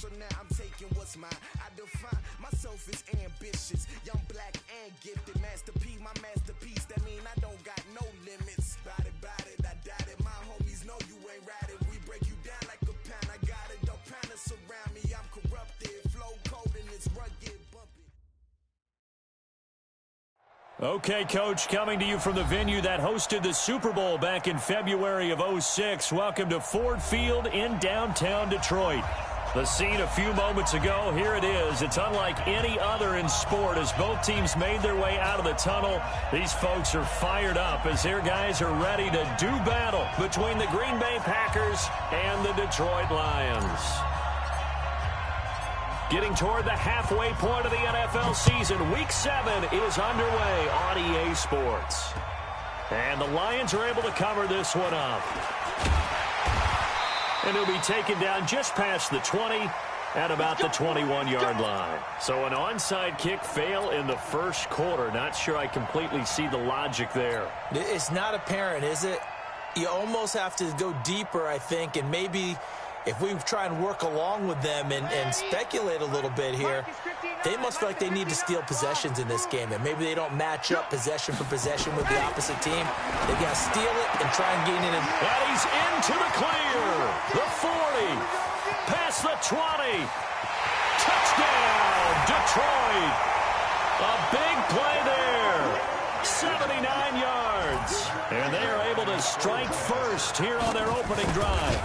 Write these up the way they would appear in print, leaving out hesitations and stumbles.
so now I'm taking what's mine. I define myself as ambitious, young, black, and gifted. Masterpiece, my masterpiece, that mean I don't got no limits. Bout it, I doubt it. My homies know you ain't right it. We break you down like a pound. I got it, don't pound us around me. I'm corrupted, flow cold and it's rugged, bumpy. Okay, Coach, coming to you from the venue that hosted the Super Bowl back in February of '06. Welcome to Ford Field in downtown Detroit. The scene a few moments ago, here it is. It's unlike any other in sport as both teams made their way out of the tunnel. These folks are fired up as their guys are ready to do battle between the Green Bay Packers and the Detroit Lions. Getting toward the halfway point of the NFL season, Week 7 is underway on EA Sports. And the Lions are able to cover this one up. And he'll be taken down just past the 20 at about the 21-yard line. So an onside kick fail in the first quarter. Not sure I completely see the logic there. It's not apparent, is it? You almost have to go deeper, I think, and maybe if we try and work along with them and speculate a little bit here, they must feel like they need to steal possessions in this game, and maybe they don't match up possession for possession with the opposite team. They got to steal it and try and gain it. And he's into the clear. The 40. Past the 20. Touchdown, Detroit. A big play there. 79 yards. And they are able to strike first here on their opening drive.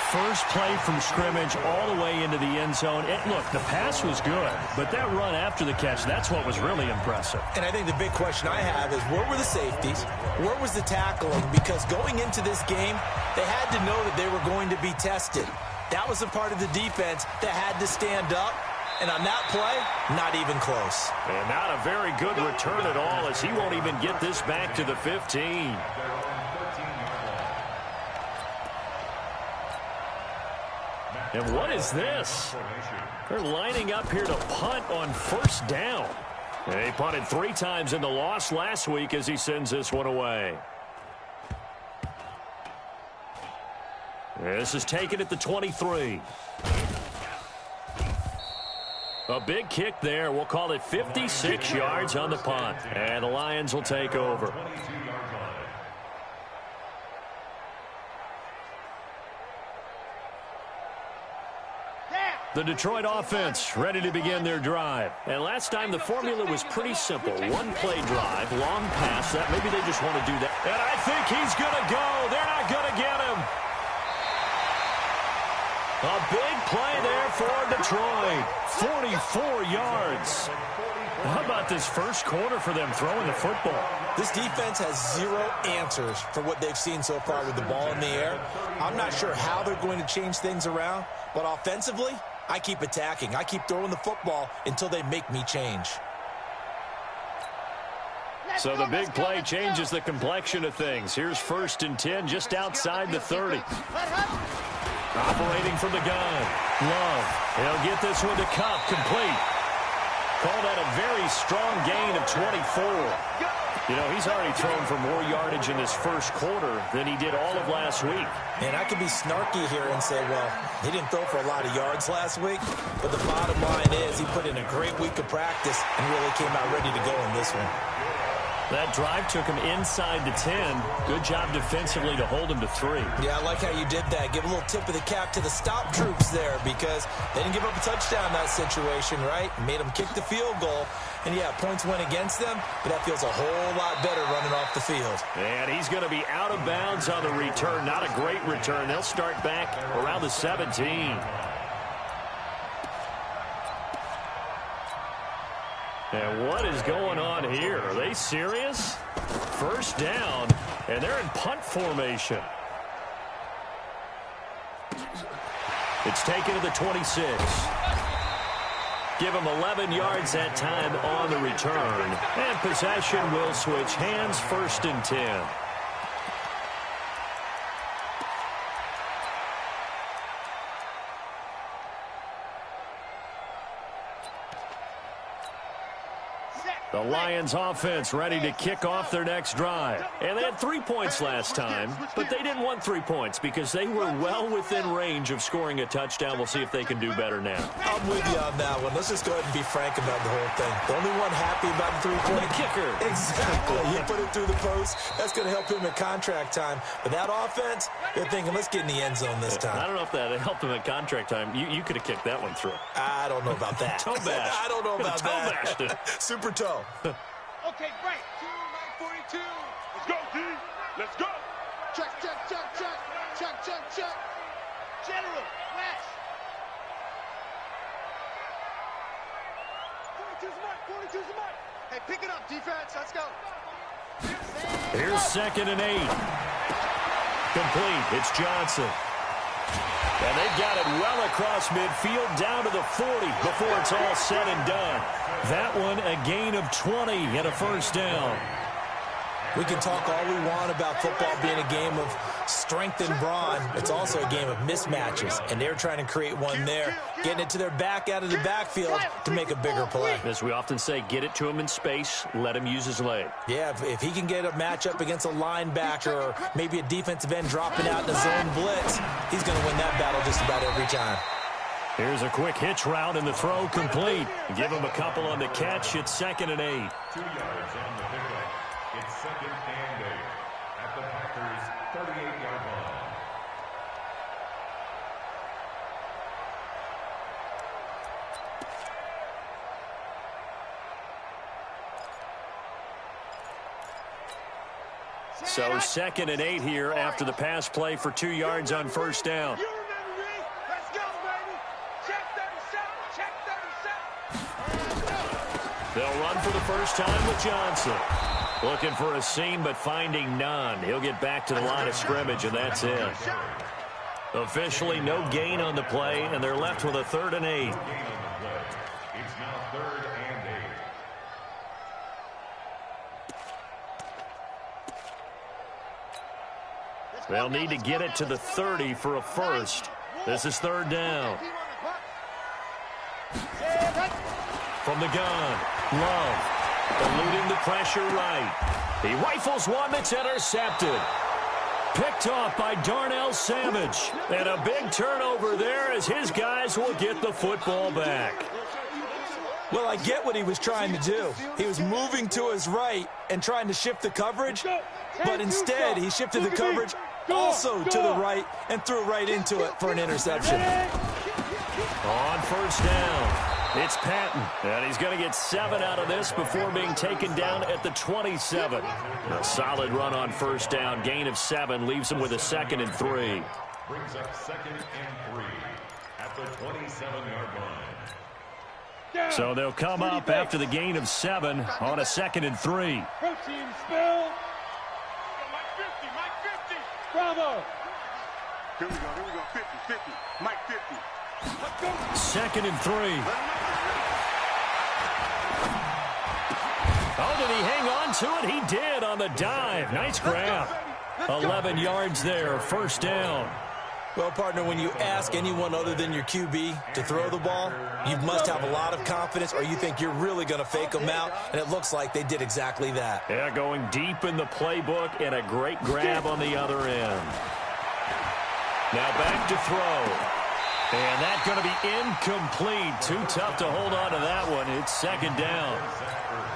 First play from scrimmage all the way into the end zone. Look, the pass was good, but that run after the catch, that's what was really impressive. And I think the big question I have is where were the safeties? Where was the tackling? Because going into this game, they had to know that they were going to be tested. That was a part of the defense that had to stand up. And on that play, not even close. And not a very good return at all as he won't even get this back to the 15. And what is this? They're lining up here to punt on first down. And he punted 3 times in the loss last week as he sends this one away. This is taken at the 23. A big kick there. We'll call it 56 yards on the punt. And the Lions will take over. The Detroit offense ready to begin their drive. And last time the formula was pretty simple. One play drive, long pass. That maybe they just want to do that. And I think he's going to go. They're not going to get him. A big play there for Detroit. 44 yards. How about this first quarter for them throwing the football? This defense has 0 answers for what they've seen so far with the ball in the air. I'm not sure how they're going to change things around, but offensively, I keep attacking. I keep throwing the football until they make me change. So the big play changes the complexion of things. Here's 1st and 10 just outside the 30. Operating from the gun. Love. He'll get this one to Cup. Complete. Call that a very strong gain of 24. You know, he's already thrown for more yardage in this first quarter than he did all of last week. And I could be snarky here and say, well, he didn't throw for a lot of yards last week, but the bottom line is he put in a great week of practice and really came out ready to go in this one. That drive took him inside the 10. Good job defensively to hold him to 3. Yeah, I like how you did that. Give a little tip of the cap to the stop troops there because they didn't give up a touchdown in that situation, right? Made them kick the field goal. And, yeah, points went against them, but that feels a whole lot better running off the field. And he's going to be out of bounds on the return. Not a great return. They'll start back around the 17. And what is going on here? Are they serious? First down, and they're in punt formation. It's taken to the 26. Give him 11 yards that time on the return. And possession will switch hands, 1st and 10. The Lions offense ready to kick off their next drive. And they had 3 points last time, but they didn't want 3 points because they were well within range of scoring a touchdown. We'll see if they can do better now. I'm with you on that one. Let's just go ahead and be frank about the whole thing. The only one happy about the 3-point kicker. Exactly. He put it through the post. That's going to help him in contract time. But that offense, they're thinking, let's get in the end zone this time. I don't know if that helped him at contract time. You could have kicked that one through. I don't know about that. Toe bash. I don't know about toe that. Bashed it. Super toe. Okay, break. 2-9-42. Let's go, D. Let's go. Check, check, check, check. Check, check, check. General, flash. 42's the mark. 42's the mark. Hey, pick it up, defense. Let's go. Here's 2nd and 8. Complete. It's Johnson. And they've got it well across midfield down to the 40 before it's all said and done. That one a gain of 20 and a first down. We can talk all we want about football being a game of strength and brawn. It's also a game of mismatches, and they're trying to create one there, getting it to their back out of the backfield to make a bigger play. As we often say, get it to him in space, let him use his leg. Yeah, if he can get a matchup against a linebacker or maybe a defensive end dropping out in a zone blitz, he's going to win that battle just about every time. Here's a quick hitch route and the throw complete. Give him a couple on the catch. It's 2nd and 8. 2 yards on the pickup. It's 2nd and 8 at the Packers' 38-yard line. So 2nd and 8 here after the pass play for 2 yards on first down. Let's go, baby. Check 37. Check 37. They'll run for the first time with Johnson. Looking for a seam, but finding none. He'll get back to the line of scrimmage, and that's it. Officially no gain on the play, and they're left with a 3rd and 8. It's now 3rd and 8. They'll need to get it to the 30 for a first. This is 3rd down. From the gun, Love. Eluding the pressure right. He rifles one that's intercepted. Picked off by Darnell Savage. And a big turnover there as his guys will get the football back. Well, I get what he was trying to do. He was moving to his right and trying to shift the coverage, but instead he shifted the coverage also to the right and threw right into it for an interception. On first down, it's Patton, and he's going to get 7 out of this before being taken down at the 27. A solid run on first down, gain of 7, leaves him with a 2nd and 3. Brings up 2nd and 3 at the 27-yard line. So they'll come up after the gain of 7 on a 2nd and 3. Protein spill. Mike 50, Mike 50. Bravo. Here we go, 50, 50. Mike 50. Let's go. 2nd and 3. Oh, did he hang on to it? He did on the dive. Nice grab. 11 yards there, first down. Well, partner, when you ask anyone other than your QB to throw the ball, you must have a lot of confidence or you think you're really going to fake them out, and it looks like they did exactly that. Yeah, going deep in the playbook and a great grab on the other end. Now back to throw. And that's going to be incomplete. Too tough to hold on to that one. It's 2nd down.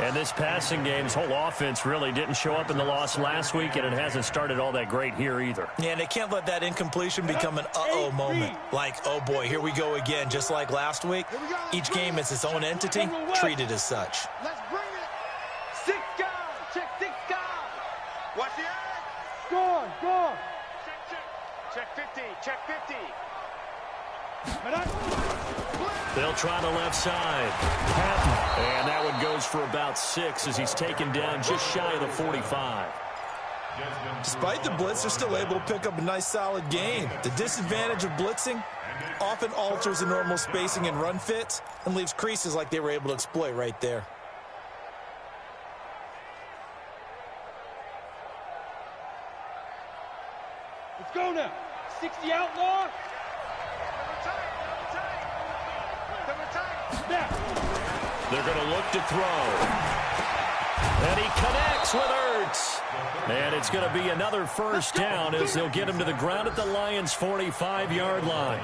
And this passing game's whole offense really didn't show up in the loss last week, and it hasn't started all that great here either. Yeah, and they can't let that incompletion become an uh-oh moment. Like, oh boy, here we go again. Just like last week, each game is its own entity, treated as such. Let's bring it. 6 guys. Check 6 guys. Watch the eye. Go on. Check 50. Check 50. They'll try the left side. Patton. And that one goes for about 6 as he's taken down just shy of the 45. Despite the blitz, they're still able to pick up a nice solid gain. The disadvantage of blitzing often alters the normal spacing and run fits and leaves creases like they were able to exploit right there. Let's go now. 60 outlaw. They're going to look to throw. And he connects with Ertz. And it's going to be another first down as they'll get him to the ground at the Lions' 45-yard line.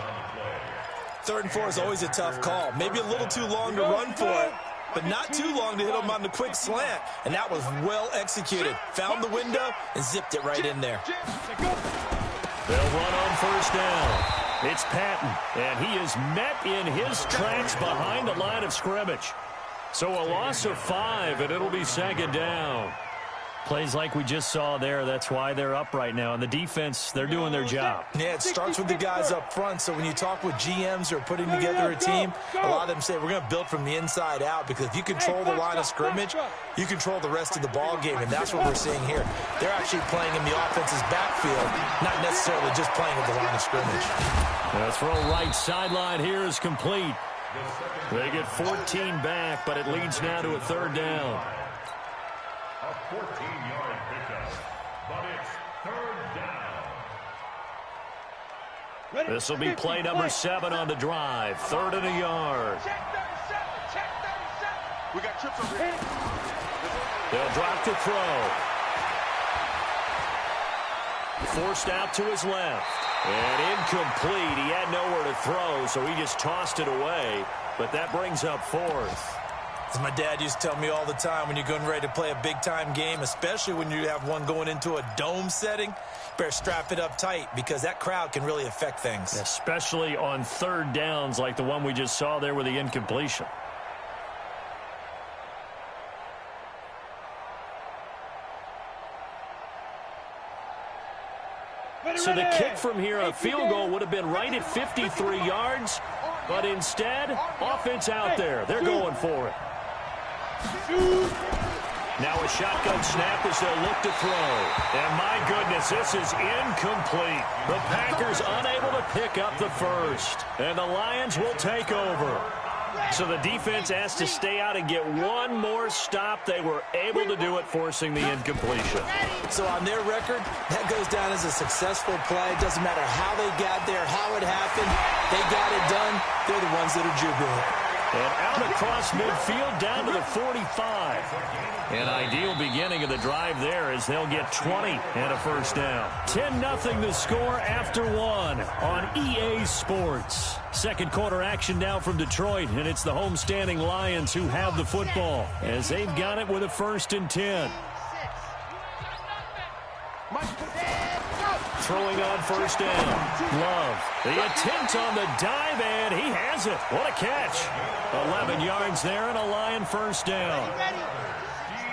3rd and 4 is always a tough call. Maybe a little too long to run for it, but not too long to hit him on the quick slant. And that was well executed. Found the window and zipped it right in there. They'll run on first down. It's Patton, and he is met in his tracks behind the line of scrimmage. So a loss of 5, and it'll be 2nd down. Plays like we just saw there, that's why they're up right now. And the defense, they're doing their job. Yeah, it starts with the guys up front. So when you talk with GMs who are putting together a team, a lot of them say we're going to build from the inside out, because if you control the line of scrimmage, you control the rest of the ball game, and that's what we're seeing here. They're actually playing in the offense's backfield, not necessarily just playing at the line of scrimmage. The throw right sideline here is complete. They get 14 back, but it leads now to a 3rd down. A 14-yard pickup, but it's 3rd down. This will be play number 7 on the drive. 3rd and a yard. Check 37. We got trips over here. They'll drop to throw. Forced out to his left. And incomplete. He had nowhere to throw, so he just tossed it away. But that brings up 4th. As my dad used to tell me all the time, when you're getting ready to play a big-time game, especially when you have one going into a dome setting, better strap it up tight, because that crowd can really affect things. Especially on 3rd downs like the one we just saw there with the incompletion. So the kick from here, a field goal, would have been right at 53 yards, but instead, offense out there. They're going for it. Now a shotgun snap as they'll look to throw. And my goodness, this is incomplete. The Packers unable to pick up the first. And the Lions will take over. So the defense has to stay out and get one more stop. They were able to do it, forcing the incompletion. So on their record, that goes down as a successful play. It doesn't matter how they got there, how it happened. They got it done. They're the ones that are jubilant. And out across midfield down to the 45. An ideal beginning of the drive there as they'll get 20 and a first down. 10-0 the score after 1 on EA Sports. Second quarter action now from Detroit, and it's the homestanding Lions who have the football as they've got it with a 1st and 10. Throwing on first down. Love. The attempt on the dive, and he has it. What a catch. 11 yards there and a Lion first down.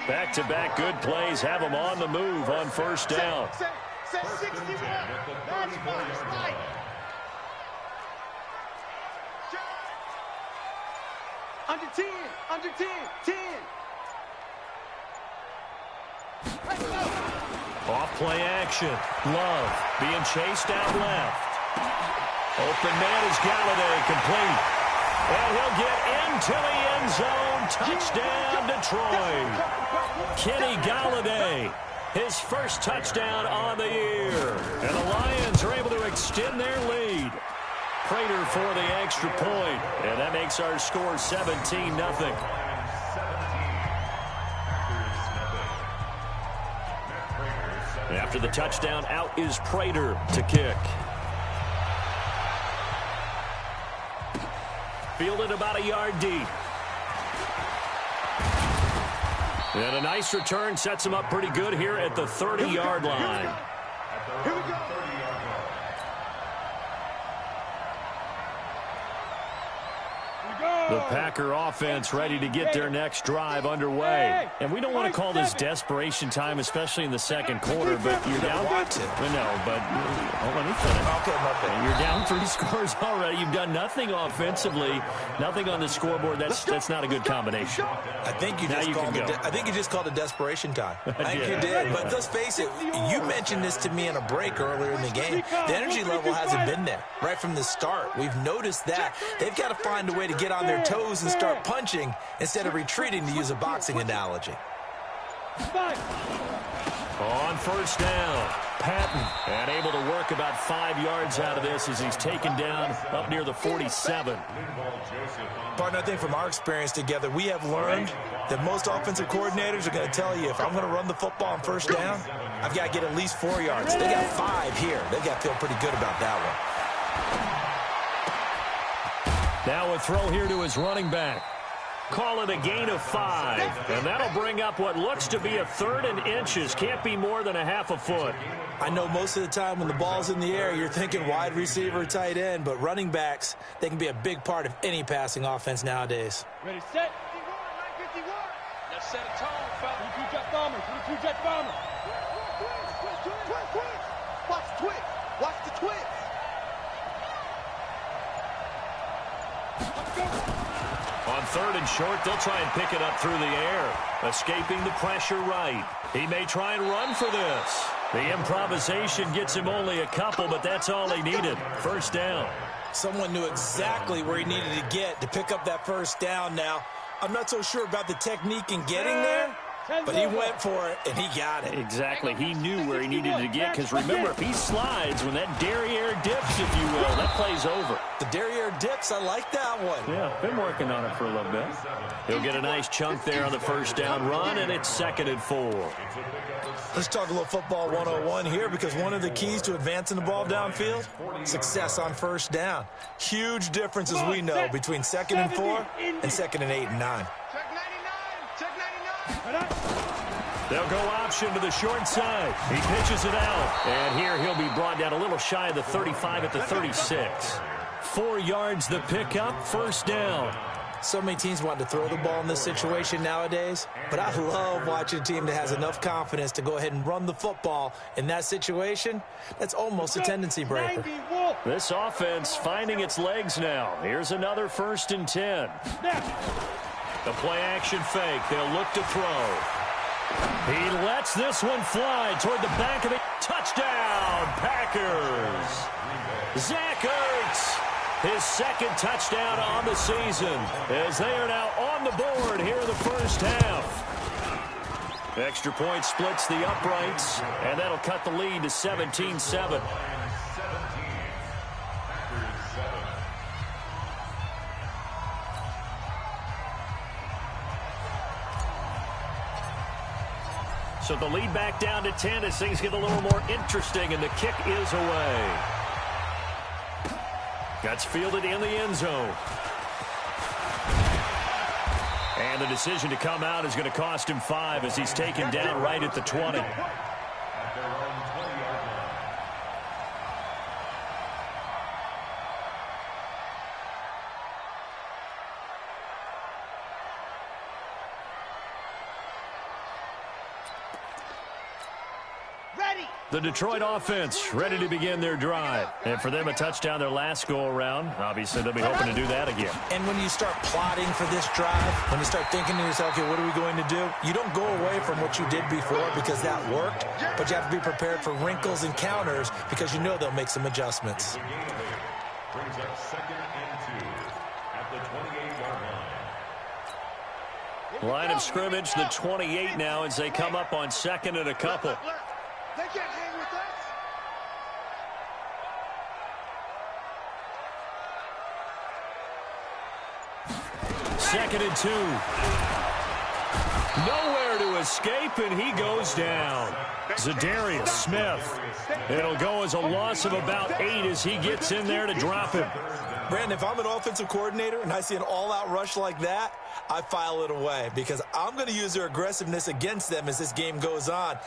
Back-to-back good plays have them on the move on first down. Set 61. That's right. Under 10. Under 10. 10. Let's go. Off play action. Love being chased out left. Open man is Galladay, complete. And he'll get into the end zone. Touchdown, Detroit. Kenny Galladay, his first touchdown on the year. And the Lions are able to extend their lead. Prater for the extra point. And that makes our score 17-0. After the touchdown, out is Prater to kick. Fielded about a yard deep. And a nice return sets him up pretty good here at the 30-yard line. Here we go. The Packer offense ready to get their next drive underway. And we don't want to call this desperation time, especially in the second quarter, but you're down. No, but let me finish. Okay, my bad. You're down 3 scores already. You've done nothing offensively, nothing on the scoreboard. That's not a good combination. I think you just called it desperation time. I think you did. But let's face it, you mentioned this to me in a break earlier in the game. The energy level hasn't been there right from the start. We've noticed that. They've got to find a way to get on their toes and start punching instead of retreating, to use a boxing analogy. On first down, Patton, and able to work about 5 yards out of this as he's taken down up near the 47. Partner, I think from our experience together, we have learned that most offensive coordinators are going to tell you, if I'm going to run the football on first down, I've got to get at least 4 yards. They got 5 here. They got to feel pretty good about that one. Now a throw here to his running back. Call it a gain of 5, and that'll bring up what looks to be a 3rd and inches. Can't be more than a half a foot. I know most of the time when the ball's in the air, you're thinking wide receiver, tight end, but running backs, they can be a big part of any passing offense nowadays. Ready, set. 951. Let's set a tone, fella. 22-jet bomber. 22-jet bomber. Twist. Watch the twist. Watch the twist. Let's go. On 3rd and short, they'll try and pick it up through the air. Escaping the pressure right. He may try and run for this. The improvisation gets him only a couple, but that's all he needed. First down. Someone knew exactly where he needed to get to pick up that first down now. I'm not so sure about the technique in getting there, but he went for it, and he got it. Exactly. He knew where he needed to get, because remember, if he slides, when that derriere dips, if you will, that play's over. The derriere dips, I like that one. Yeah, been working on it for a little bit. He'll get a nice chunk there on the first down run, and it's 2nd and 4. Let's talk a little football 101 here, because one of the keys to advancing the ball downfield, success on first down. Huge difference, as we know, between 2nd and 4 and 2nd and 8 and 9. Check 99. They'll go option to the short side. He pitches it out. And here he'll be brought down a little shy of the 35 at the 36. 4 yards the pickup, first down. So many teams want to throw the ball in this situation nowadays, but I love watching a team that has enough confidence to go ahead and run the football in that situation. That's almost a tendency breaker. This offense finding its legs now. Here's another 1st and 10. The play action fake. They'll look to throw. He lets this one fly toward the back of the touchdown, Packers. Zach Ertz, his 2nd touchdown on the season, as they are now on the board here in the first half. Extra point splits the uprights, and that'll cut the lead to 17-7. So the lead back down to 10 as things get a little more interesting, and the kick is away. That's fielded in the end zone. And the decision to come out is going to cost him 5 as he's taken down right at the 20. The Detroit offense ready to begin their drive. And for them, a touchdown their last go-around. Obviously, they'll be hoping to do that again. And when you start plotting for this drive, when you start thinking to yourself, okay, what are we going to do? You don't go away from what you did before because that worked, but you have to be prepared for wrinkles and counters because you know they'll make some adjustments. Brings up 2nd and 2 at the 28-yard line. Line of scrimmage, the 28 now as they come up on 2nd and a couple. They can't hang with us. 2nd and 2. Nowhere to escape, and he goes down. Zadarius Smith. It'll go as a loss of about 8 as he gets in there to drop him. Brandon, if I'm an offensive coordinator and I see an all-out rush like that, I file it away because I'm going to use their aggressiveness against them as this game goes on.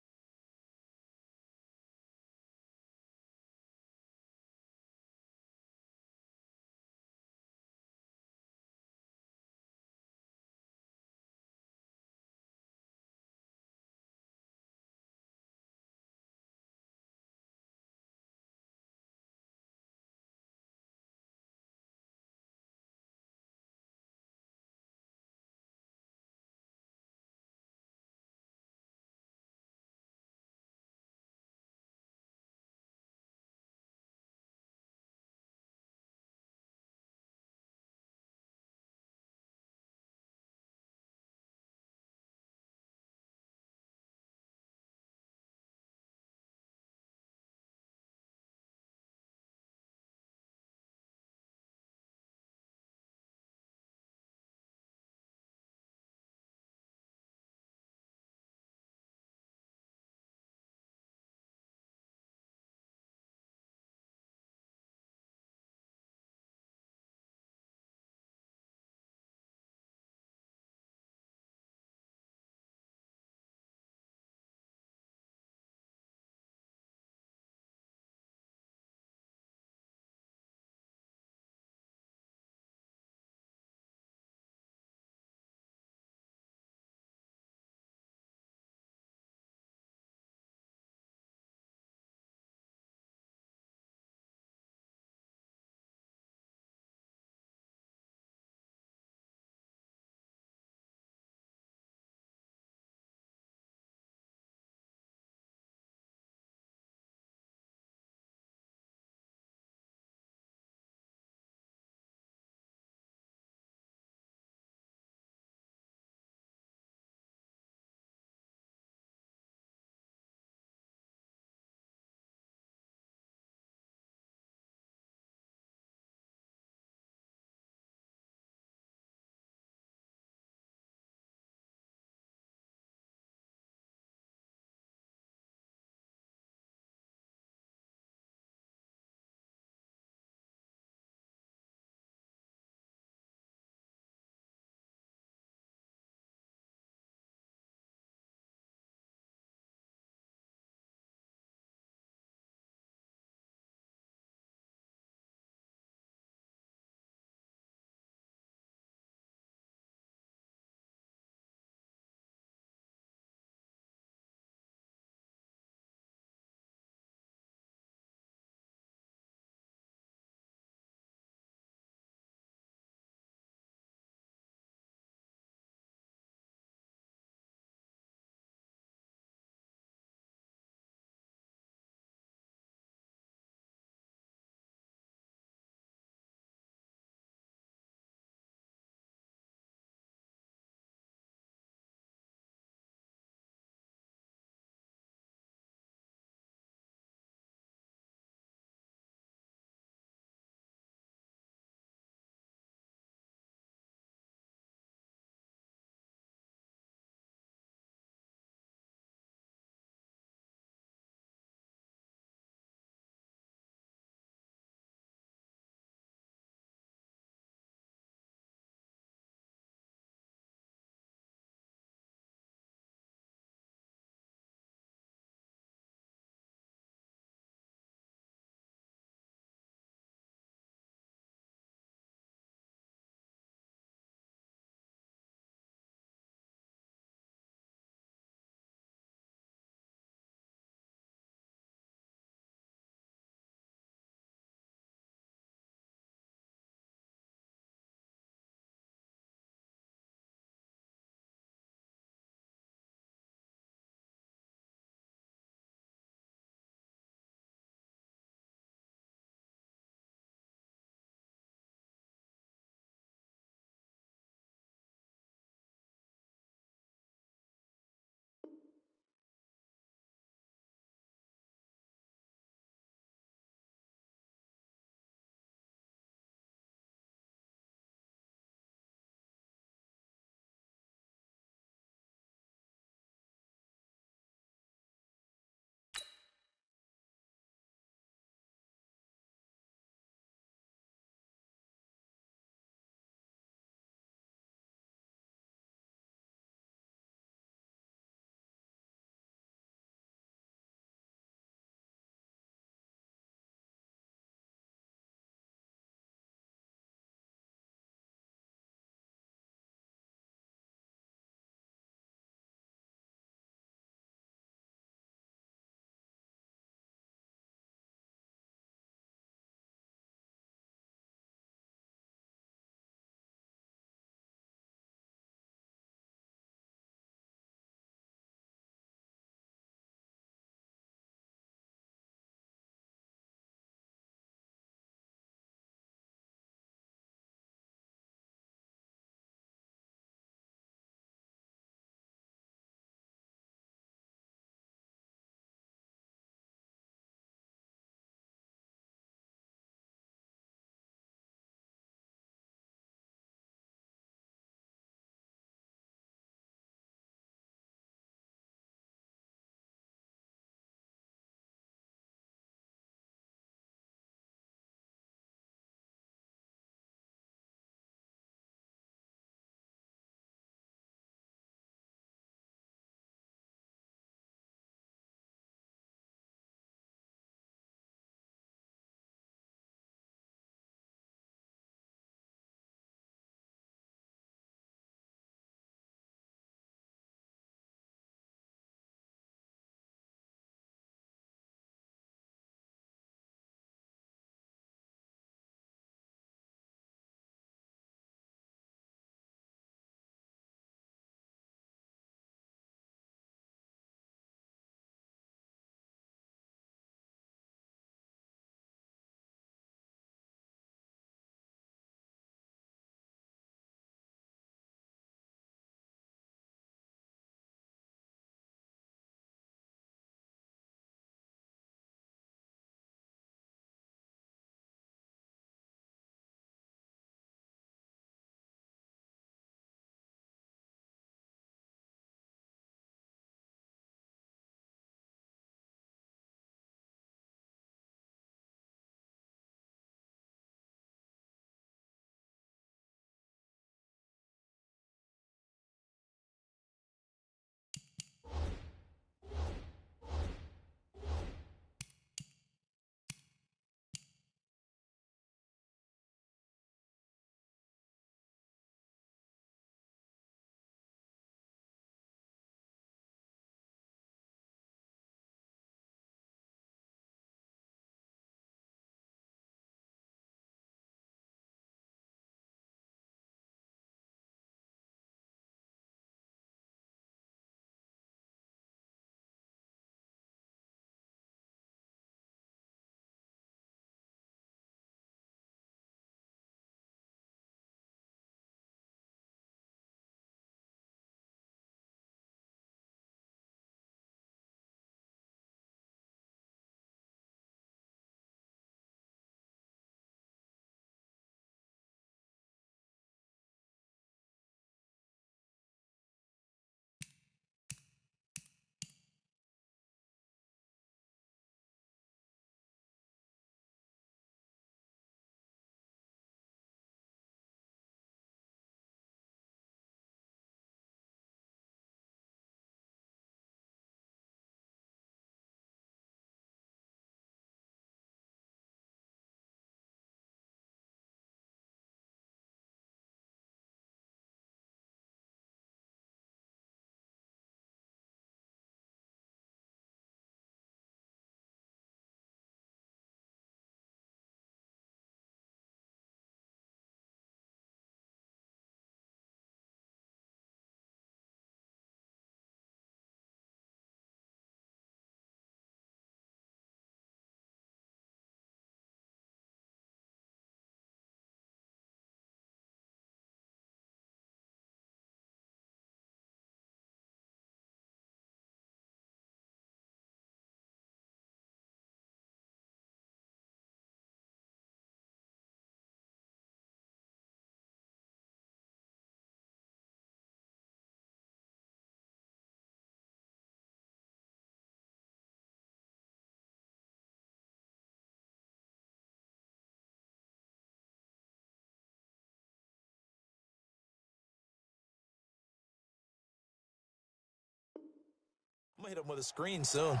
I'm going to hit him with a screen soon.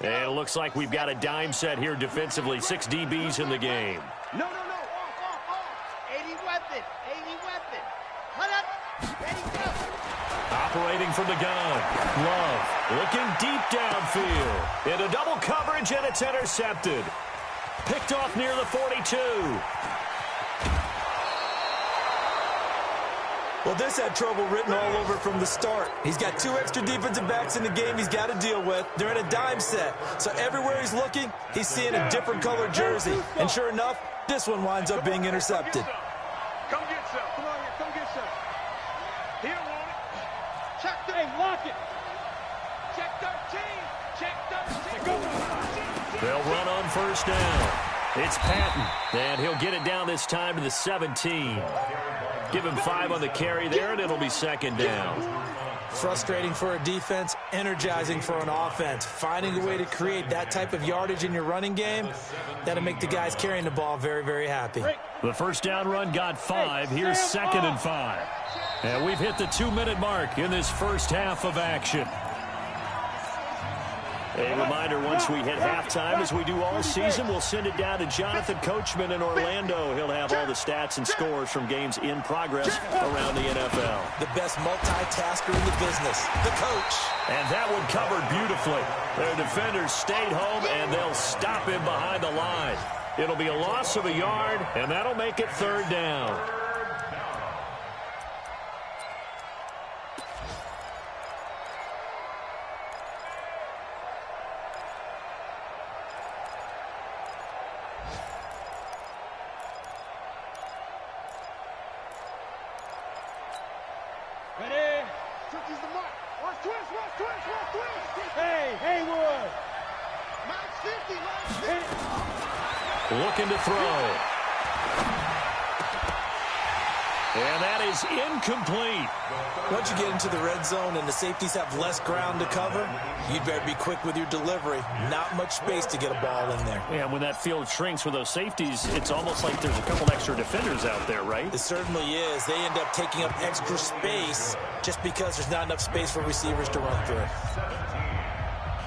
And it looks like we've got a dime set here defensively. 6 DBs in the game. No. Off. 80 weapon. Cut up. Ready, go. Operating from the gun. Love looking deep downfield. Into double coverage, and it's intercepted. Picked off near the 42. Well, this had trouble written all over from the start. He's got 2 extra defensive backs in the game he's got to deal with. They're in a dime set. So everywhere he's looking, he's seeing a different colored jersey. And sure enough, this one winds up being intercepted. Come get some. Come on here. Come get some. He don't want it. Check the. Hey, lock it. Check 13. They'll run on first down. It's Patton, and he'll get it down this time to the 17. Give him 5 on the carry there, and it'll be second down. Frustrating for a defense, energizing for an offense. Finding a way to create that type of yardage in your running game, that'll make the guys carrying the ball very, very happy. The first down run got 5. Here's 2nd and 5. And we've hit the 2-minute mark in this first half of action. A reminder, once we hit halftime, as we do all season, we'll send it down to Jonathan Coachman in Orlando. He'll have all the stats and scores from games in progress around the NFL. The best multitasker in the business, the coach. And that one covered beautifully. Their defenders stayed home, and they'll stop him behind the line. It'll be a loss of a yard, and that'll make it 3rd down. Ready? Turkey's the mark. Watch twist. Hey, Haywood. Max 50. Looking to throw. And that is incomplete. Once you get into the red zone and the safeties have less ground to cover, you'd better be quick with your delivery. Not much space to get a ball in there. Yeah, when that field shrinks with those safeties, it's almost like there's a couple extra defenders out there, right? It certainly is. They end up taking up extra space just because there's not enough space for receivers to run through.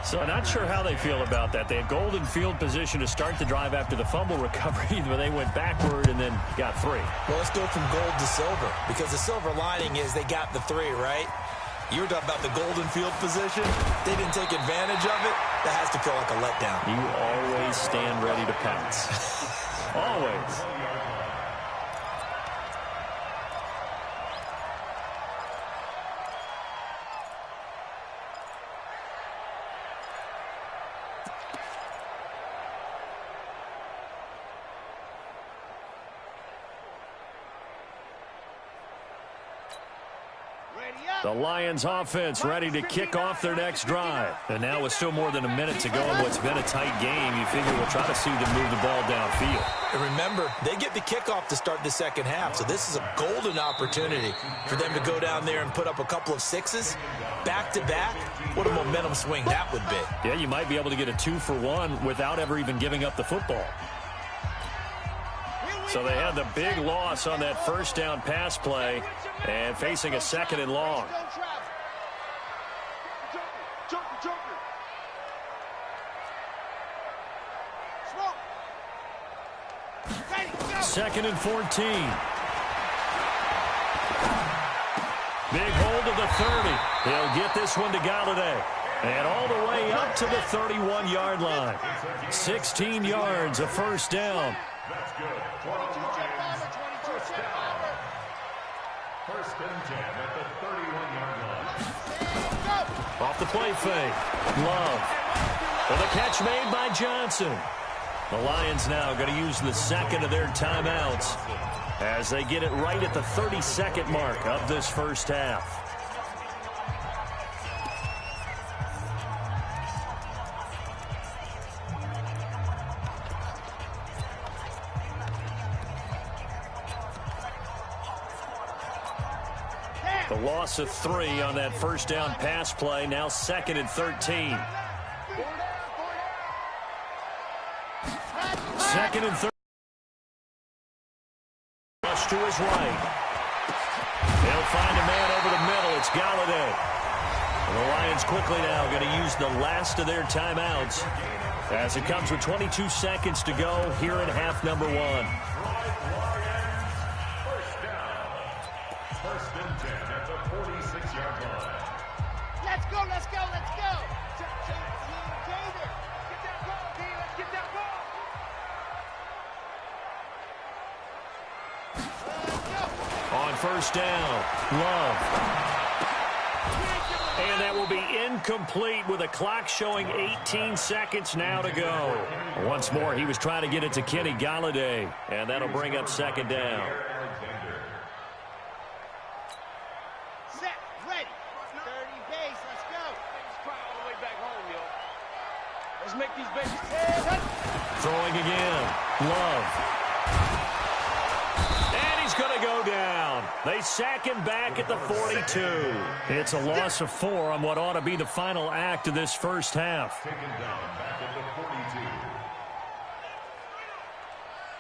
So I'm not sure how they feel about that. They had golden field position to start the drive after the fumble recovery, but they went backward and then got 3. Well, let's go from gold to silver, because the silver lining is they got the 3, right? You were talking about the golden field position. They didn't take advantage of it. That has to feel like a letdown. You always stand ready to pounce. Always. The Lions offense ready to kick off their next drive. And now with still more than a minute to go in what's been a tight game, you figure we'll try to see them move the ball downfield. And remember, they get the kickoff to start the second half, so this is a golden opportunity for them to go down there and put up a couple of 6s back-to-back. What a momentum swing that would be. Yeah, you might be able to get a 2-for-1 without ever even giving up the football. So they had the big loss on that first down pass play and facing a 2nd and long. Second and 14. Big hold of the 30. He'll get this one to Galladay. And all the way up to the 31-yard line. 16 yards, a first down. That's good. 1st and 10 at the 31-yard line. Off the play fake. Love. For the catch made by Johnson. The Lions now going to use the 2nd of their timeouts as they get it right at the 32nd mark of this first half. The loss of 3 on that first down pass play, now 2nd and 13. Second and third. Rush to his right. They'll find a man over the middle. It's Galladay. And the Lions quickly now going to use the last of their timeouts as it comes with 22 seconds to go here in half number one. First and 10 at the 46-yard line. Let's go, let's go, let's go. Get that ball, D. Let's get that ball. On first down, Love. And that will be incomplete with a clock showing 18 seconds now to go. Once more, he was trying to get it to Kenny Galladay, and that'll bring up second down. Set, ready. 30 base, let's go. Let's cry all the way back home, yo. Let's make these babies. Throwing again, Love. And he's going to go down. They sack him back at the 42. It's a loss of 4 on what ought to be the final act of this first half. Taken down back at the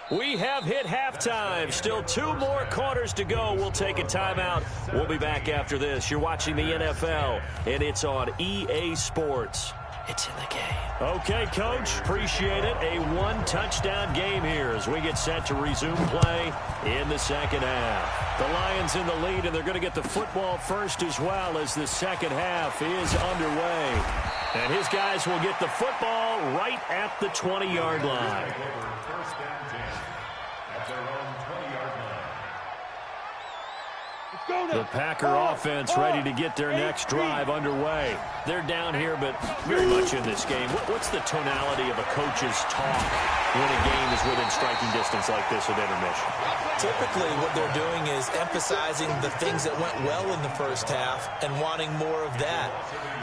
42. We have hit halftime. Still 2 more quarters to go. We'll take a timeout. We'll be back after this. You're watching the NFL, and it's on EA Sports. It's in the game. Okay, Coach, appreciate it. A 1-touchdown game here as we get set to resume play in the second half. The Lions in the lead, and they're going to get the football first as well as the second half is underway. And his guys will get the football right at the 20-yard line. First and 10 at their own 20-yard line. The Packer offense ready to get their next drive underway. They're down here, but very much in this game. What's the tonality of a coach's talk when a game is within striking distance like this at intermission? Typically, what they're doing is emphasizing the things that went well in the first half and wanting more of that.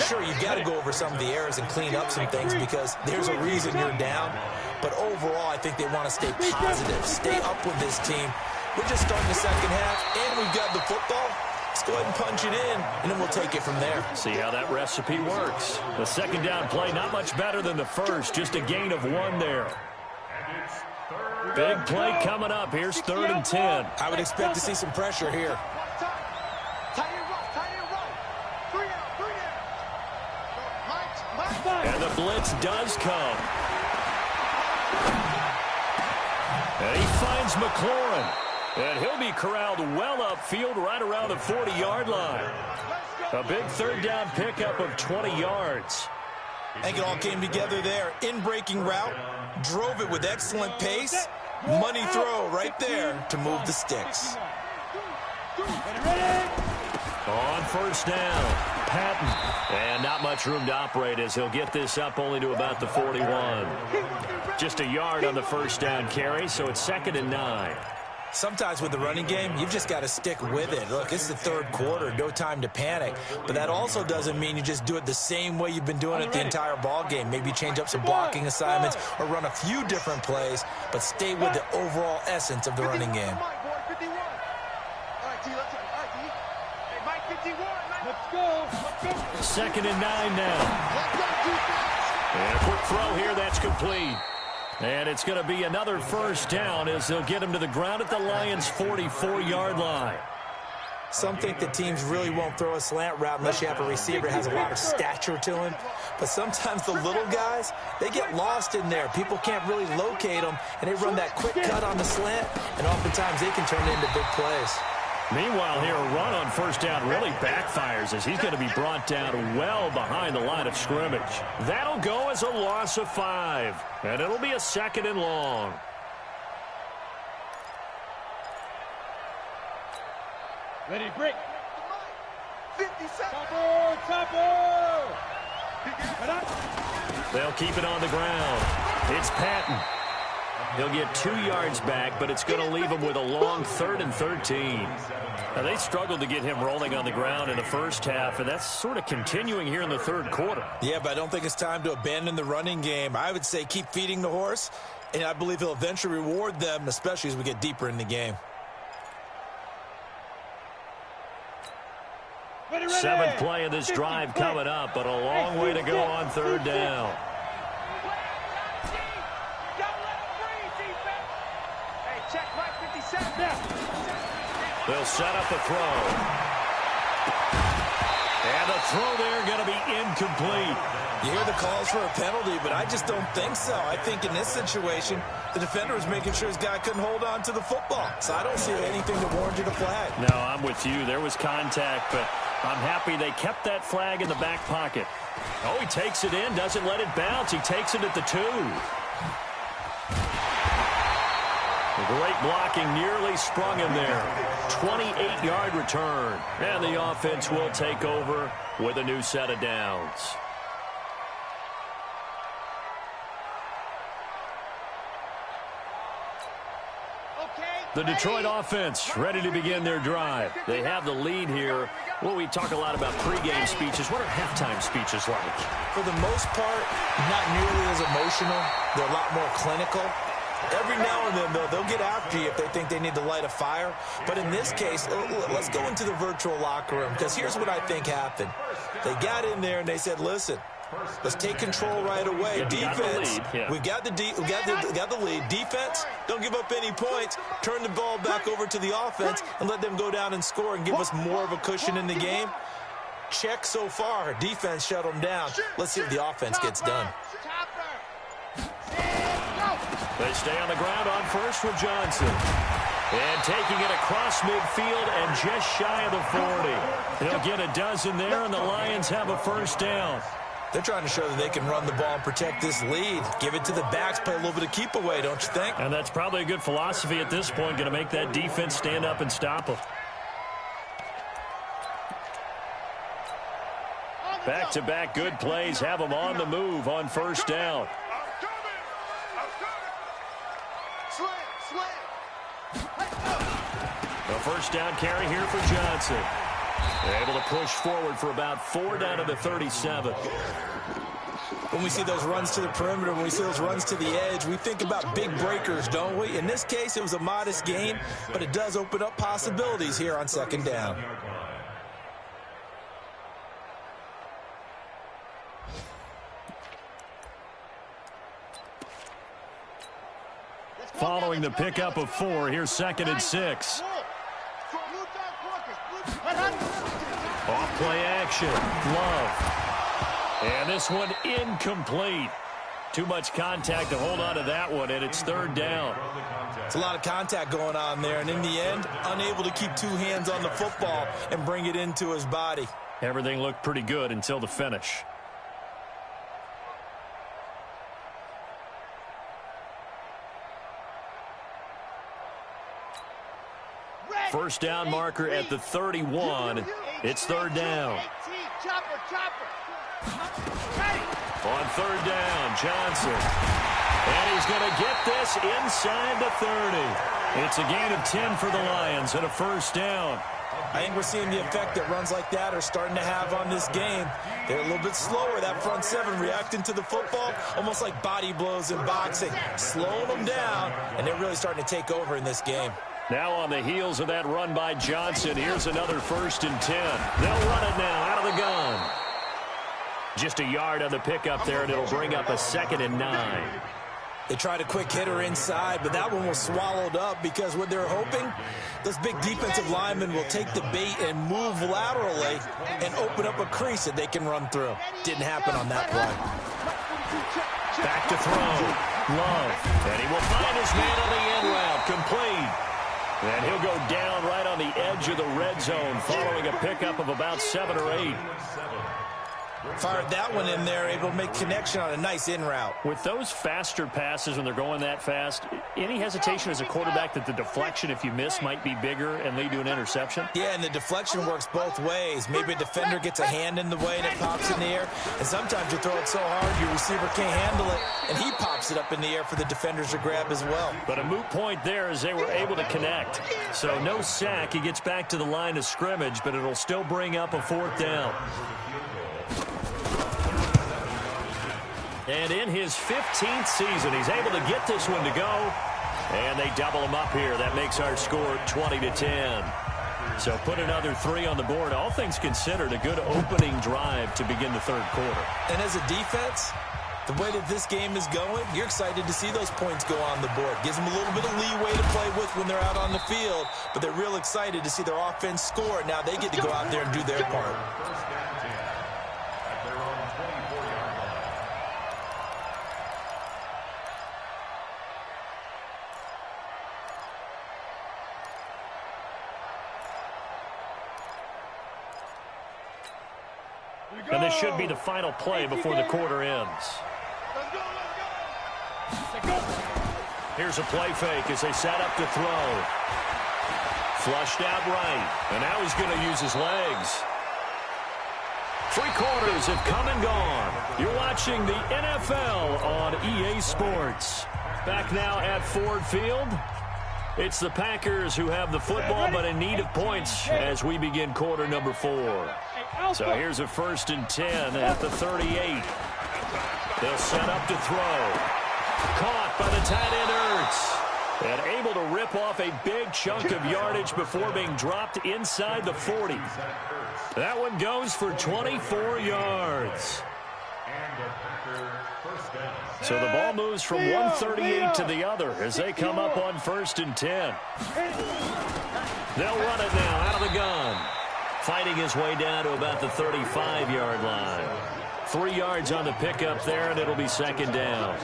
Sure, you've got to go over some of the errors and clean up some things because there's a reason you're down. But overall, I think they want to stay positive, stay up with this team. We're just starting the second half, and we've got the football. Let's go ahead and punch it in, and then we'll take it from there. See how that recipe works. The second down play, not much better than the first, just a gain of 1 there. Big play coming up. Here's 3rd and 10. I would expect to see some pressure here. And the blitz does come. And he finds McLaurin. And he'll be corralled well upfield right around the 40-yard line. A big 3rd down pickup of 20 yards. I think it all came together there. In-breaking route, drove it with excellent pace. Money throw right there to move the sticks. On first down, Patton. And not much room to operate as he'll get this up only to about the 41. Just a yard on the first down carry, so it's 2nd and 9. Sometimes with the running game, you've just got to stick with it. Look, it's the 3rd quarter, no time to panic. But that also doesn't mean you just do it the same way you've been doing it the entire ball game. Maybe change up some blocking assignments or run a few different plays, but stay with the overall essence of the running game. Second and 9 now. And a quick throw here, that's complete. And it's going to be another first down as they'll get him to the ground at the Lions' 44-yard line. Some think that teams really won't throw a slant route unless you have a receiver that has a lot of stature to him. But sometimes the little guys, they get lost in there. People can't really locate them, and they run that quick cut on the slant, and oftentimes they can turn it into big plays. Meanwhile, here, a run on first down really backfires as he's going to be brought down well behind the line of scrimmage. That'll go as a loss of 5, and it'll be a 2nd and long. Ready, break. 50 seconds. Topper. They'll keep it on the ground. It's Patton. He'll get 2 yards back, but it's going to leave him with a long 3rd and 13. Now, they struggled to get him rolling on the ground in the first half, and that's sort of continuing here in the 3rd quarter. Yeah, but I don't think it's time to abandon the running game. I would say keep feeding the horse, and I believe he'll eventually reward them, especially as we get deeper in the game. 7th play of this drive coming up, but a long way to go on 3rd down. They'll set up a throw. And the throw there going to be incomplete. You hear the calls for a penalty, but I just don't think so. I think in this situation, the defender was making sure his guy couldn't hold on to the football. So I don't see anything that warranted a flag. No, I'm with you. There was contact, but I'm happy they kept that flag in the back pocket. Oh, he takes it in, doesn't let it bounce. He takes it at the 2. The great blocking nearly sprung him there. 28-yard return. And the offense will take over with a new set of downs. The Detroit offense ready to begin their drive. They have the lead here. Well, we talk a lot about pregame speeches. What are halftime speeches like? For the most part, not nearly as emotional. They're a lot more clinical. Every now and then, though, they'll get after you if they think they need to light a fire. But in this case, let's go into the virtual locker room, because here's what I think happened. They got in there and they said, listen, let's take control right away. Defense, we got the lead. Defense, don't give up any points. Turn the ball back over to the offense and let them go down and score and give us more of a cushion in the game. Check so far. Defense shut them down. Let's see if the offense gets done. They stay on the ground on first with Johnson. And taking it across midfield and just shy of the 40. They'll get a dozen there, and the Lions have a first down. They're trying to show that they can run the ball and protect this lead. Give it to the backs, play a little bit of keep away, don't you think? And that's probably a good philosophy at this point, going to make that defense stand up and stop them. Back-to-back good plays have them on the move on first down. A first down carry here for Johnson. They're able to push forward for about 4 down to the 37. When we see those runs to the perimeter, when we see those runs to the edge, we think about big breakers, don't we? In this case, it was a modest gain, but it does open up possibilities here on second down. Following the pickup of 4, here's 2nd and 6. Off play action. Love. And this one incomplete. Too much contact to hold on to that one, and it's 3rd down. It's a lot of contact going on there, and in the end, unable to keep 2 hands on the football and bring it into his body. Everything looked pretty good until the finish. First down marker at the 31. It's 3rd down. On 3rd down, Johnson. And he's going to get this inside the 30. It's a gain of 10 for the Lions and a first down. I think we're seeing the effect that runs like that are starting to have on this game. They're a little bit slower, that front 7, reacting to the football, almost like body blows in boxing, slowing them down, and they're really starting to take over in this game. Now on the heels of that run by Johnson, here's another 1st and 10. They'll run it now out of the gun. Just a yard on the pickup there, and it'll bring up a 2nd and 9. They tried a quick hitter inside, but that one was swallowed up because what they're hoping, those big defensive linemen will take the bait and move laterally and open up a crease that they can run through. Didn't happen on that play. Back to throw. Love. And he will find his man on the end route. Complete. And he'll go down right on the edge of the red zone following a pickup of about 7 or 8. Fired that one in there, able to make connection on a nice in route. With those faster passes when they're going that fast, any hesitation as a quarterback that the deflection, if you miss, might be bigger and lead to an interception? Yeah, and the deflection works both ways. Maybe a defender gets a hand in the way and it pops in the air. And sometimes you throw it so hard your receiver can't handle it, and he pops it up in the air for the defenders to grab as well. But a moot point there as they were able to connect. So no sack. He gets back to the line of scrimmage, but it'll still bring up a 4th down. And in his 15th season, he's able to get this one to go. And they double him up here. That makes our score 20-10. So put another 3 on the board. All things considered, a good opening drive to begin the 3rd quarter. And as a defense, The way that this game is going, you're excited to see those points go on the board. Gives them a little bit of leeway to play with when they're out on the field, but they're real excited to see their offense score. Now they get to go out there and do their part. First down 10 at their own 24-yard line. And this should be the final play before the quarter ends. Here's a play fake as they set up to throw. Flushed out right. And now he's going to use his legs. 3 quarters have come and gone. You're watching the NFL on EA Sports. Back now at Ford Field. It's the Packers who have the football, but in need of points as we begin quarter number 4. So here's a 1st and 10 at the 38. They'll set up to throw. Caught by the tight end Ertz. And able to rip off a big chunk of yardage before being dropped inside the 40. That one goes for 24 yards. So the ball moves from one 38 to the other as they come up on 1st and 10. They'll run it now out of the gun. Fighting his way down to about the 35-yard line. 3 yards on the pickup there, and it'll be 2nd down.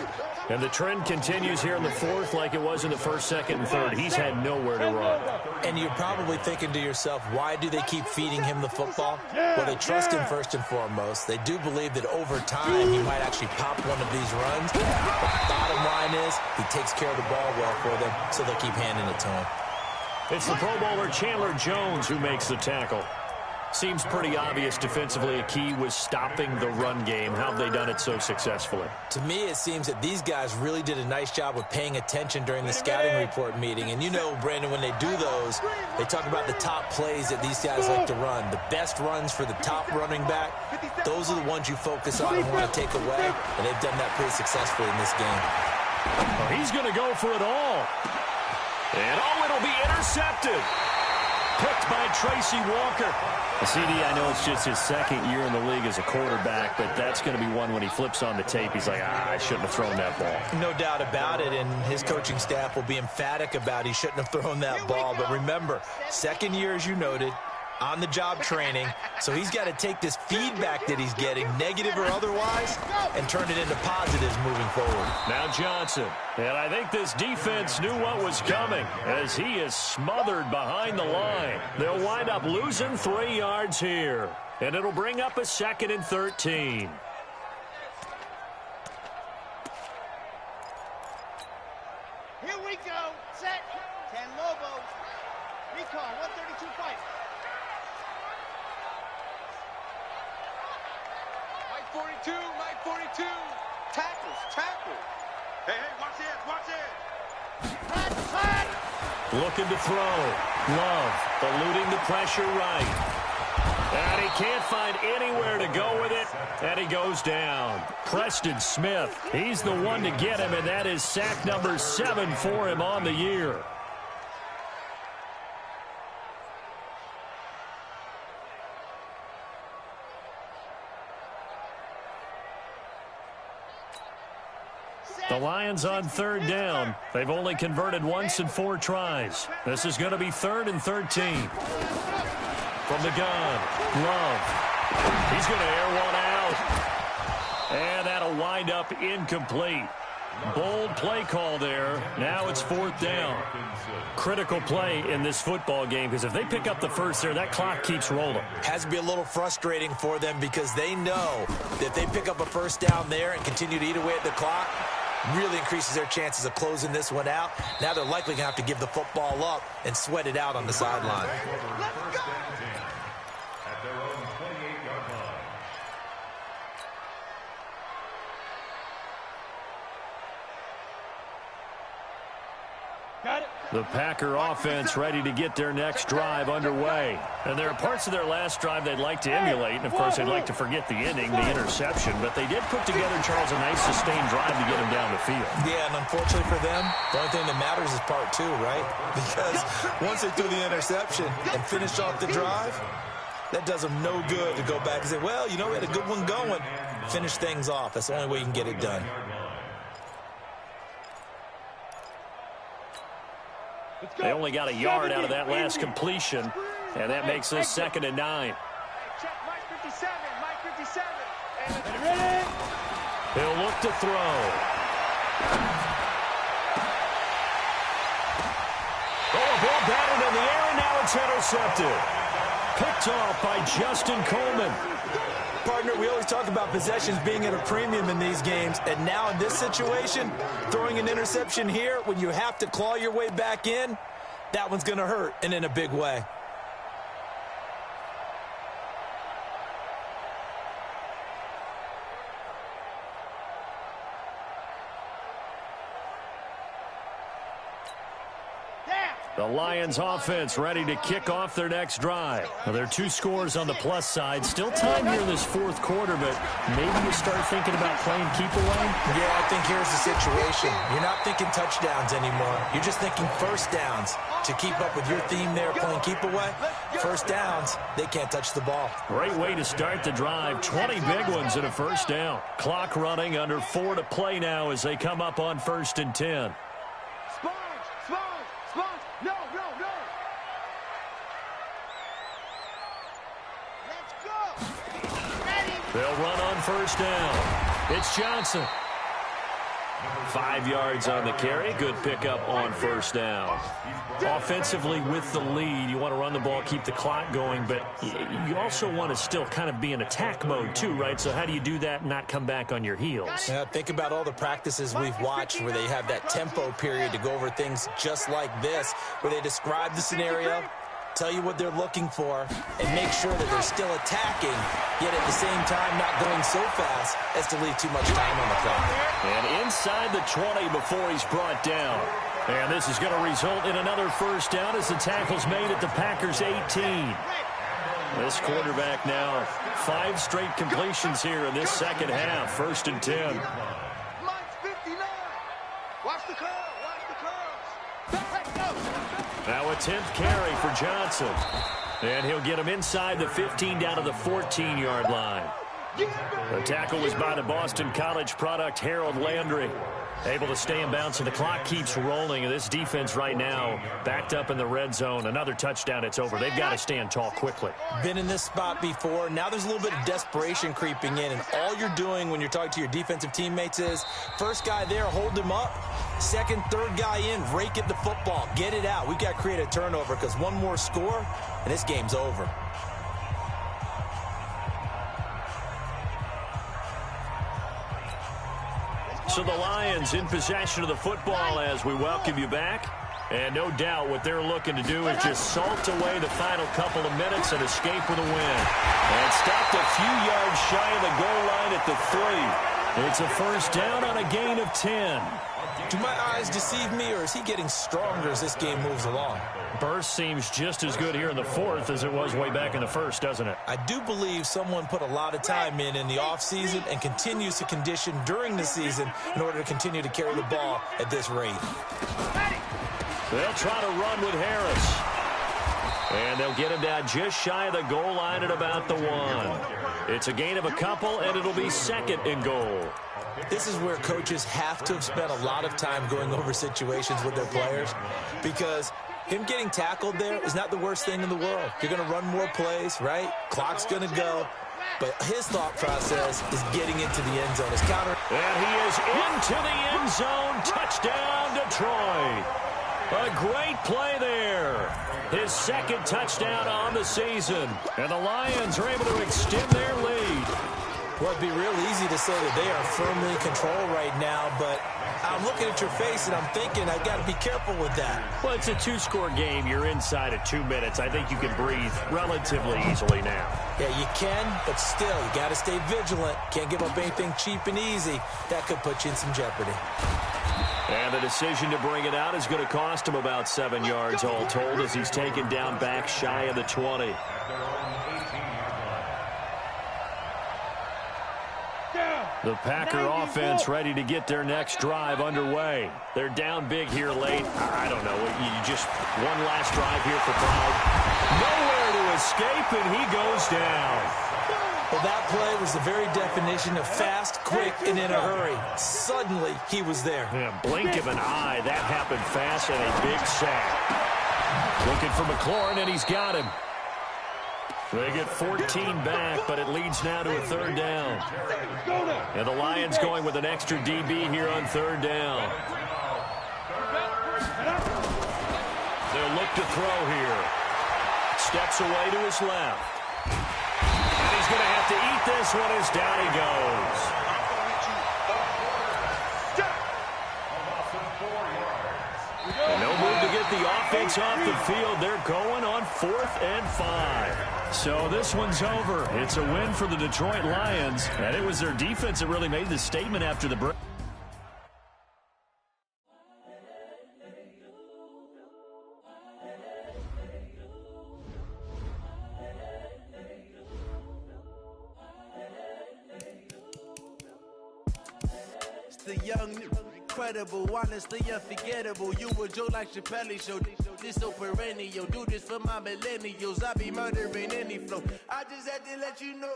And the trend continues here in the 4th like it was in the 1st, 2nd, and 3rd. He's had nowhere to run. And you're probably thinking to yourself, why do they keep feeding him the football? Well, they trust him first and foremost. They do believe that over time he might actually pop one of these runs. But the bottom line is he takes care of the ball well for them, so they'll keep handing it to him. It's the Pro Bowler Chandler Jones who makes the tackle. Seems pretty obvious defensively a key was stopping the run game. How have they done it so successfully? To me, it seems that these guys really did a nice job of paying attention during the scouting report meeting. And you know, Brandon, when they do those, they talk about the top plays that these guys like to run. The best runs for the top running back, those are the ones you focus on and want to take away. And they've done that pretty successfully in this game. Oh, he's going to go for it all. And it'll be intercepted. Picked by Tracy Walker. CD, I know it's just his 2nd year in the league as a quarterback, but that's going to be one when he flips on the tape. He's like, I shouldn't have thrown that ball. No doubt about it, and his coaching staff will be emphatic about he shouldn't have thrown that ball. But remember, 2nd year, as you noted, on-the-job training, so he's got to take this feedback that he's getting, negative or otherwise, and turn it into positives moving forward. Now Johnson, and I think this defense knew what was coming as he is smothered behind the line. They'll wind up losing 3 yards here, and it'll bring up a 2nd and 13. Here we go. Set. 10 Lobos. Recon, 132 fight. Mike 42. Tackles. Hey, watch this. Looking to throw. Love eluding the pressure right. And he can't find anywhere to go with it, and he goes down. Preston Smith, he's the one to get him, and that is sack number 7 for him on the year. The Lions on 3rd down. They've only converted once in 4 tries. This is going to be 3rd and 13. From the gun, Love. He's going to air one out. And that'll wind up incomplete. Bold play call there. Now it's 4th down. Critical play in this football game because if they pick up the first there, that clock keeps rolling. Has to be a little frustrating for them because they know that if they pick up a 1st down there and continue to eat away at the clock, really increases their chances of closing this one out. Now they're likely going to have to give the football up and sweat it out on the sideline. Let's go. At their own 28-yard line. Got it. The Packer offense ready to get their next drive underway. And there are parts of their last drive they'd like to emulate. And, of course, they'd like to forget the ending, the interception. But they did put together, Charles, a nice sustained drive to get them down the field. Yeah, and unfortunately for them, the only thing that matters is part 2, right? Because once they threw the interception and finished off the drive, that does them no good to go back and say, well, you know, we had a good one going. Finish things off. That's the only way you can get it done. They only got a yard out of that last completion, and that makes this 2nd and 9. He'll look to throw. Oh, a ball batted in the air, and now it's intercepted. Picked off by Justin Coleman. Partner, we always talk about possessions being at a premium in these games, and now in this situation, throwing an interception here when you have to claw your way back in, that one's going to hurt, and in a big way. The Lions offense ready to kick off their next drive. Well, there are 2 scores on the plus side. Still time here in this 4th quarter, but maybe you start thinking about playing keep away? Yeah, I think here's the situation. You're not thinking touchdowns anymore. You're just thinking first downs. To keep up with your theme there, playing keep away, first downs, they can't touch the ball. Great way to start the drive. 20 big ones and a first down. Clock running, under 4 to play now as they come up on 1st and 10. They'll run on first down. It's Johnson. 5 yards on the carry. Good pickup on first down. Offensively with the lead, you want to run the ball, keep the clock going, but you also want to still kind of be in attack mode too, right? So how do you do that and not come back on your heels? Yeah, think about all the practices we've watched where they have that tempo period to go over things just like this, where they describe the scenario, tell you what they're looking for, and make sure that they're still attacking, yet at the same time not going so fast as to leave too much time on the clock. And inside the 20 before he's brought down. And this is going to result in another first down as the tackle's made at the Packers' 18. This quarterback now 5 straight completions here in this second half. 1st and 10. Now a 10th carry for Johnson. And he'll get him inside the 15 down to the 14-yard line. The tackle was by the Boston College product, Harold Landry. Able to stay in bounds, and the clock keeps rolling. And this defense right now backed up in the red zone. Another touchdown, it's over. They've got to stand tall quickly. Been in this spot before. Now there's a little bit of desperation creeping in, and all you're doing when you're talking to your defensive teammates is first guy there, hold him up. Second, third guy in, rake at the football. Get it out. We've got to create a turnover because one more score, and this game's over. So the Lions in possession of the football as we welcome you back. And no doubt what they're looking to do is just salt away the final couple of minutes and escape with a win. And stopped a few yards shy of the goal line at the 3. It's a first down on a gain of 10. Do my eyes deceive me, or is he getting stronger as this game moves along? Burst seems just as good here in the 4th as it was way back in the 1st, doesn't it? I do believe someone put a lot of time in the offseason and continues to condition during the season in order to continue to carry the ball at this rate. They'll try to run with Harris. And they'll get him down just shy of the goal line at about the 1. It's a gain of a couple, and it'll be 2nd and goal. This is where coaches have to have spent a lot of time going over situations with their players, because him getting tackled there is not the worst thing in the world. You're going to run more plays, right? Clock's going to go. But his thought process is getting into the end zone. His counter. And he is into the end zone. Touchdown, Detroit. A great play there. His 2nd touchdown on the season. And the Lions are able to extend their lead. Well, it'd be real easy to say that they are firmly in control right now, but I'm looking at your face and I'm thinking I've got to be careful with that. Well, it's a 2-score game. You're inside of 2 minutes. I think you can breathe relatively easily now. Yeah, you can, but still, you got to stay vigilant. Can't give up anything cheap and easy. That could put you in some jeopardy. And the decision to bring it out is going to cost him about 7 yards all told as he's taken down back shy of the 20. The Packer offense ready to get their next drive underway. They're down big here late. I don't know. You just one last drive here for pride. Nowhere to escape, and he goes down. Well, that play was the very definition of fast, quick, and in a hurry. Suddenly, he was there. Yeah, blink of an eye. That happened fast and a big sack. Looking for McLaurin, and he's got him. They get 14 back, but it leads now to a third down. And the Lions going with an extra DB here on third down. They'll look to throw here. Steps away to his left. And he's going to have to eat this one as down he goes. And no move to get the offense off the field. They're going on 4th and 5. So this one's over. It's a win for the Detroit Lions. And it was their defense that really made the statement after the break. The young, incredible, honestly unforgettable. You a Joe like Chappelle show. This so perennial. Do this for my millennials. I be murdering any flow. I just had to let you know.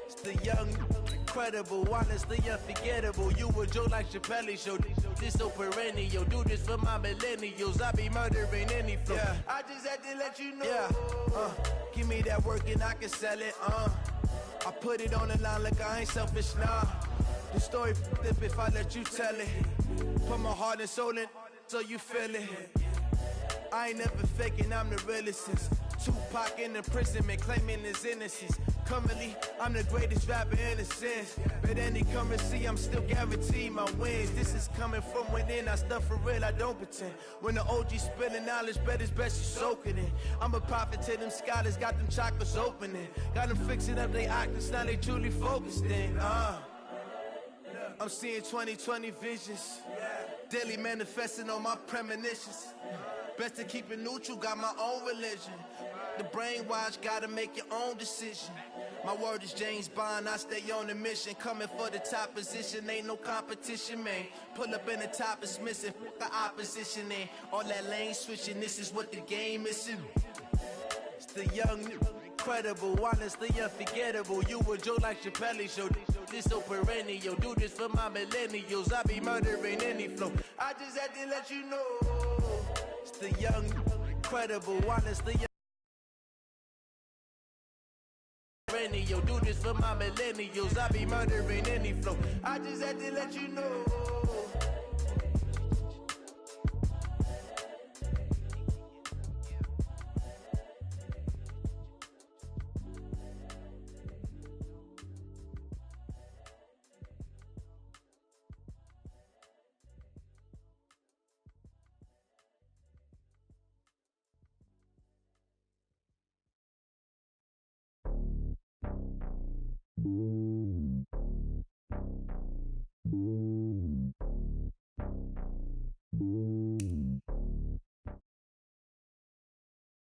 It's the young, incredible, honestly unforgettable. You a Joe like Chappelle show. This so perennial. Do this for my millennials. I be murdering any flow. Yeah. I just had to let you know. Yeah. Give me that work and I can sell it. I put it on the line like I ain't selfish, nah. The story flip if I let you tell it. Put my heart and soul in so you feel it. I ain't never faking, I'm the realest since Tupac in imprisonment, claiming his innocence. Currently, I'm the greatest rapper in a sense. But any currency, I'm still guaranteed my wins. This is coming from within, I stuff for real, I don't pretend. When the OG spilling knowledge, bet it's best you soaking it. I'm a prophet to them scholars, got them chakras opening. Got them fixing up they octaves, now they truly focused in. I'm seeing 2020 visions. Daily manifesting on my premonitions. Best to keep it neutral, got my own religion. The brainwash, gotta make your own decision. My word is James Bond, I stay on a mission. Coming for the top position, ain't no competition, man. Pull up in the top is missing, the opposition in. All that lane switching, this is what the game is. It's the young, incredible, honestly unforgettable. You a Joe like Chappelle show. This so perennial. Do this for my millennials. I be murdering any flow. I just had to let you know. It's the young, incredible, honestly perennial. Do this for my millennials. I be murdering any flow. I just had to let you know.